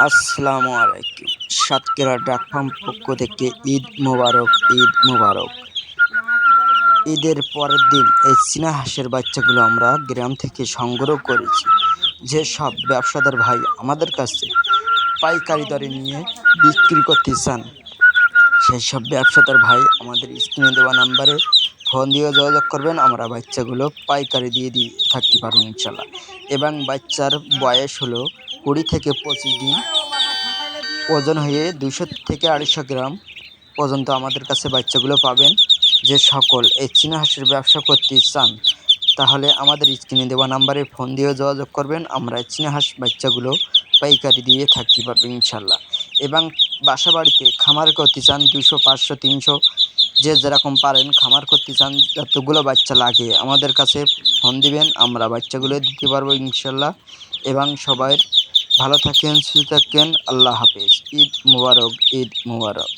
আসসালামু আলাইকুম। সাতক্ষীরা ডাক ফার্ম পক্ষ থেকে ঈদ মোবারক, ঈদ মোবারক। ঈদের পরের দিন এই চীনা হাঁসের বাচ্চাগুলো আমরা গ্রাম থেকে সংগ্রহ করেছি। যে সব ব্যবসাদার ভাই আমাদের কাছে পাইকারি দরে নিয়ে বিক্রি করতে চান, সেই সব ব্যবসাদার ভাই আমাদের স্ক্রিনে দেওয়া নাম্বারে ফোন দিয়ে যোগাযোগ করবেন। আমরা বাচ্চাগুলো পাইকারি দিয়ে থাকতে পারবো ইনশাল্লাহ। এবং বাচ্চার বয়স হলো 20 থেকে 25 দিন, ওজন হয়ে 200 থেকে 250 গ্রাম পর্যন্ত আমাদের কাছে বাচ্চাগুলো পাবেন। যে সকল এই চীনা হাঁসের ব্যবসা করতে চান, তাহলে আমাদের স্ক্রিনে দেওয়া নাম্বারে ফোন দিয়ে যোগাযোগ করবেন। আমরা চীনা হাঁস বাচ্চাগুলো পাইকারি দিয়ে থাকতে পারবেন ইনশাল্লাহ। এবং বাসা বাড়িতে খামার করতে চান, 200, 500, 300 যে যেরকম পারেন খামার করতে চান, যতগুলো বাচ্চা লাগে আমাদের কাছে ফোন দিবেন, আমরা বাচ্চাগুলো দিতে পারবো ইনশাল্লাহ। এবং সবাই ভালো থাকেন, সুস্থ থাকেন। আল্লাহ হাফেজ। ঈদ মুবারক, ঈদ মুবারক।